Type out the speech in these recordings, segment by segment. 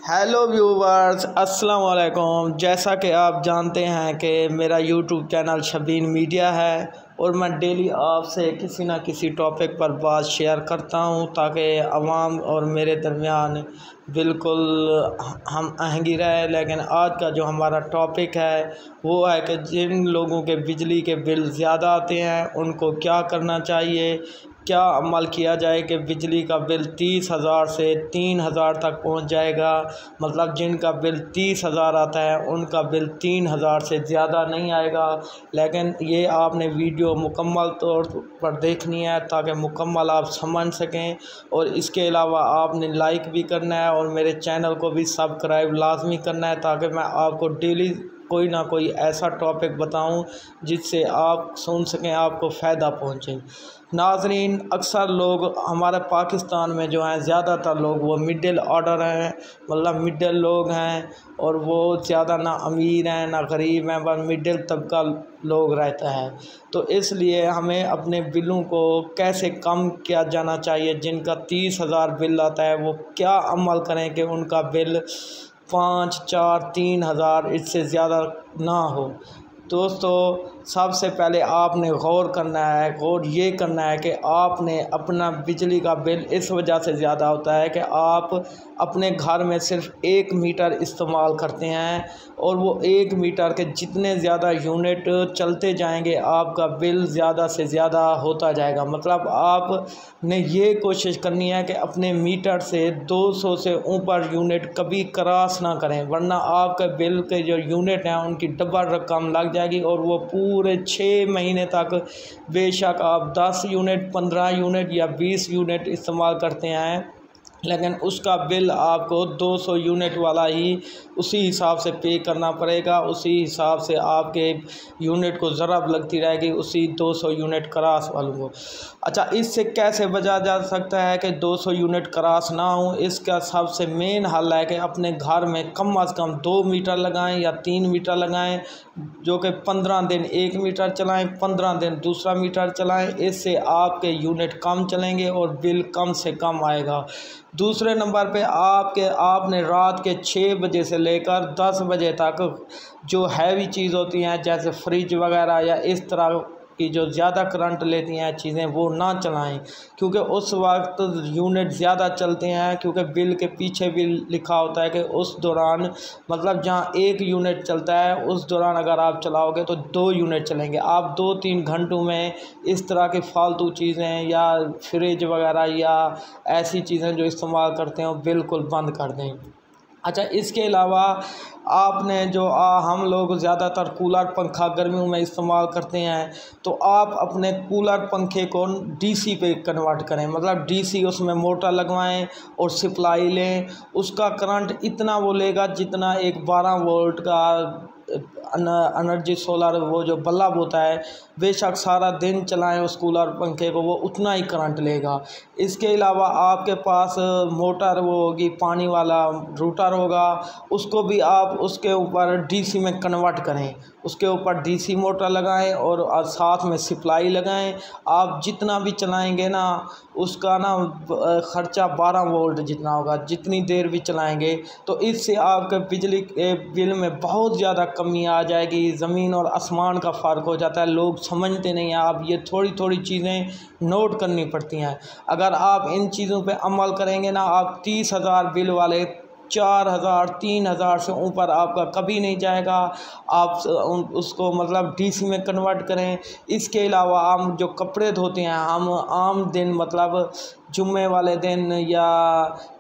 Hello viewers, अस्सलाम वालेकुम। जैसा कि आप जानते हैं कि मेरा यूट्यूब चैनल शबीन मीडिया है और मैं डेली आपसे किसी ना किसी टॉपिक पर बात शेयर करता हूं ताकि आवाम और मेरे दरमियान बिल्कुल हम आहंगी रहे। लेकिन आज का जो हमारा टॉपिक है वो है कि जिन लोगों के बिजली के बिल ज़्यादा आते हैं उनको क्या करना चाहिए, क्या अमल किया जाए कि बिजली का बिल 30,000 से 3,000 तक पहुंच जाएगा। मतलब जिनका बिल 30,000 आता है उनका बिल 3,000 से ज़्यादा नहीं आएगा। लेकिन ये आपने वीडियो मुकम्मल तौर पर देखनी है ताकि मुकम्मल आप समझ सकें, और इसके अलावा आपने लाइक भी करना है और मेरे चैनल को भी सब्सक्राइब लाजमी करना है ताकि मैं आपको डेली कोई ना कोई ऐसा टॉपिक बताऊं जिससे आप सुन सकें, आपको फ़ायदा पहुंचे। नाज़रीन, अक्सर लोग हमारे पाकिस्तान में जो हैं ज़्यादातर लोग वो मिडिल ऑर्डर हैं, मतलब मिडिल लोग हैं, और वो ज़्यादा ना अमीर हैं ना गरीब हैं, बस मिडिल तबका लोग रहता है। तो इसलिए हमें अपने बिलों को कैसे कम किया जाना चाहिए। जिनका 30,000 बिल आता है वो क्या अमल करें कि उनका बिल 5, 4, 3,000 इससे ज़्यादा ना हो। दोस्तों, सबसे पहले आपने गौर करना है, गौर ये करना है कि आपने अपना बिजली का बिल इस वजह से ज़्यादा होता है कि आप अपने घर में सिर्फ 1 मीटर इस्तेमाल करते हैं, और वो 1 मीटर के जितने ज़्यादा यूनिट चलते जाएंगे आपका बिल ज़्यादा से ज़्यादा होता जाएगा। मतलब आपने ये कोशिश करनी है कि अपने मीटर से 200 से ऊपर यूनिट कभी क्रॉस ना करें, वरना आपके बिल के जो यूनिट हैं उनकी डबल रकम लग जाएगी और वो पूरे 6 महीने तक बेशक आप 10 यूनिट, 15 यूनिट या 20 यूनिट इस्तेमाल करते हैं, लेकिन उसका बिल आपको 200 यूनिट वाला ही उसी हिसाब से पे करना पड़ेगा। उसी हिसाब से आपके यूनिट को ज़रब लगती रहेगी उसी 200 यूनिट क्रॉस वालों को। अच्छा, इससे कैसे बचा जा सकता है कि 200 यूनिट क्रॉस ना हो। इसका सबसे मेन हल है कि अपने घर में कम अज़ कम 2 मीटर लगाएं या 3 मीटर लगाएं, जो कि 15 दिन 1 मीटर चलाएं, 15 दिन दूसरा मीटर चलाएं। इससे आपके यूनिट कम चलेंगे और बिल कम से कम आएगा। दूसरे नंबर पे आपने रात के 6 बजे से लेकर 10 बजे तक जो हैवी चीज़ होती हैं जैसे फ्रिज वगैरह या इस तरह की जो ज़्यादा करंट लेती हैं चीज़ें, वो ना चलाएं, क्योंकि उस वक्त यूनिट ज़्यादा चलते हैं। क्योंकि बिल के पीछे भी लिखा होता है कि उस दौरान, मतलब जहां 1 यूनिट चलता है उस दौरान अगर आप चलाओगे तो 2 यूनिट चलेंगे। आप 2-3 घंटों में इस तरह की फ़ालतू चीज़ें या फ्रिज वगैरह या ऐसी चीज़ें जो इस्तेमाल करते हैं वो बिल्कुल बंद कर दें। अच्छा, इसके अलावा आपने जो हम लोग ज़्यादातर कूलर पंखा गर्मियों में इस्तेमाल करते हैं, तो आप अपने कूलर पंखे को डीसी पे कन्वर्ट करें। मतलब डीसी, उसमें मोटर लगवाएं और सप्लाई लें। उसका करंट इतना वो लेगा जितना एक 12 वोल्ट का एनर्जी सोलर वो जो बल्ब होता है, बेशक सारा दिन चलाएं उस कूलर पंखे को, वो उतना ही करंट लेगा। इसके अलावा आपके पास मोटर वो होगी, पानी वाला रूटर होगा, उसको भी आप उसके ऊपर डीसी में कन्वर्ट करें। उसके ऊपर डीसी मोटर लगाएं और साथ में सप्लाई लगाएं। आप जितना भी चलाएंगे ना उसका ना ख़र्चा 12 वोल्ट जितना होगा, जितनी देर भी चलाएंगे। तो इससे आपके बिजली के बिल में बहुत ज़्यादा कमी आ जाएगी। ज़मीन और आसमान का फ़र्क हो जाता है, लोग समझते नहीं हैं। आप ये थोड़ी थोड़ी चीज़ें नोट करनी पड़ती हैं। अगर आप इन चीज़ों पे अमल करेंगे ना, आप 30,000 बिल वाले 4,000, 3,000 से ऊपर आपका कभी नहीं जाएगा। आप उसको मतलब डीसी में कन्वर्ट करें। इसके अलावा हम जो कपड़े धोते हैं, हम आम दिन मतलब जुम्मे वाले दिन या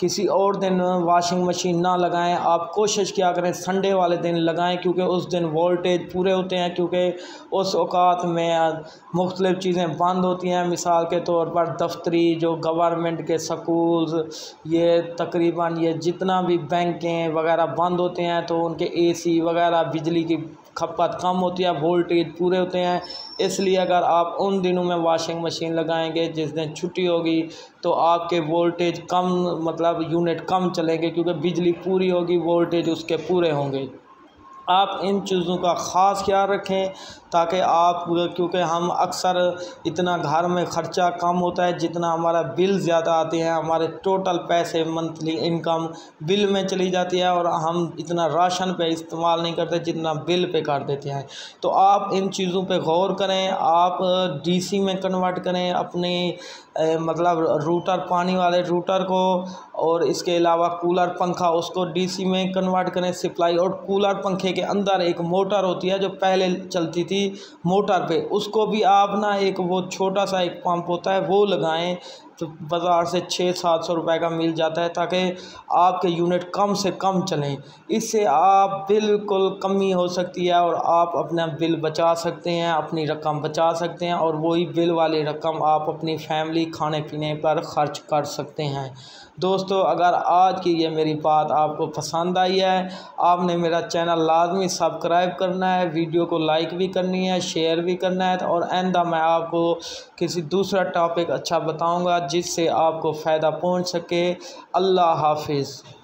किसी और दिन वॉशिंग मशीन ना लगाएं। आप कोशिश किया करें संडे वाले दिन लगाएं, क्योंकि उस दिन वोल्टेज पूरे होते हैं, क्योंकि उस औकात में मुख्तलिफ़ चीज़ें बंद होती हैं। मिसाल के तौर पर दफ्तरी जो गवर्नमेंट के स्कूल्स, ये तकरीबन ये जितना भी बैंकें वगैरह बंद होते हैं, तो उनके एसी वगैरह बिजली की खपत कम होती है, वोल्टेज पूरे होते हैं। इसलिए अगर आप उन दिनों में वॉशिंग मशीन लगाएंगे जिस दिन छुट्टी होगी, तो आपके वोल्टेज कम, मतलब यूनिट कम चलेंगे, क्योंकि बिजली पूरी होगी, वोल्टेज उसके पूरे होंगे। आप इन चीज़ों का ख़ास ख्याल रखें ताकि आप, क्योंकि हम अक्सर इतना घर में ख़र्चा कम होता है जितना हमारा बिल ज़्यादा आते हैं, हमारे टोटल पैसे मंथली इनकम बिल में चली जाती है और हम इतना राशन पे इस्तेमाल नहीं करते जितना बिल पे कर देते हैं। तो आप इन चीज़ों पे गौर करें, आप डीसी में कन्वर्ट करें अपने मतलब रूटर, पानी वाले रूटर को, और इसके अलावा कूलर पंखा उसको डीसी में कन्वर्ट करें सप्लाई। और कूलर पंखे के अंदर एक मोटर होती है जो पहले चलती थी मोटर पे, उसको भी आप ना एक वो छोटा सा एक पंप होता है वो लगाएं, तो बाज़ार से 600-700 रुपये का मिल जाता है, ताकि आपके यूनिट कम से कम चलें। इससे आप बिल्कुल कमी हो सकती है और आप अपना बिल बचा सकते हैं, अपनी रकम बचा सकते हैं, और वही बिल वाली रकम आप अपनी फैमिली खाने पीने पर ख़र्च कर सकते हैं। दोस्तों, अगर आज की ये मेरी बात आपको पसंद आई है, आपने मेरा चैनल लाजमी सब्सक्राइब करना है, वीडियो को लाइक भी करनी है, शेयर भी करना है, और आइंदा मैं आपको किसी दूसरा टॉपिक अच्छा बताऊंगा जिससे आपको फ़ायदा पहुंच सके। अल्लाह हाफिज़।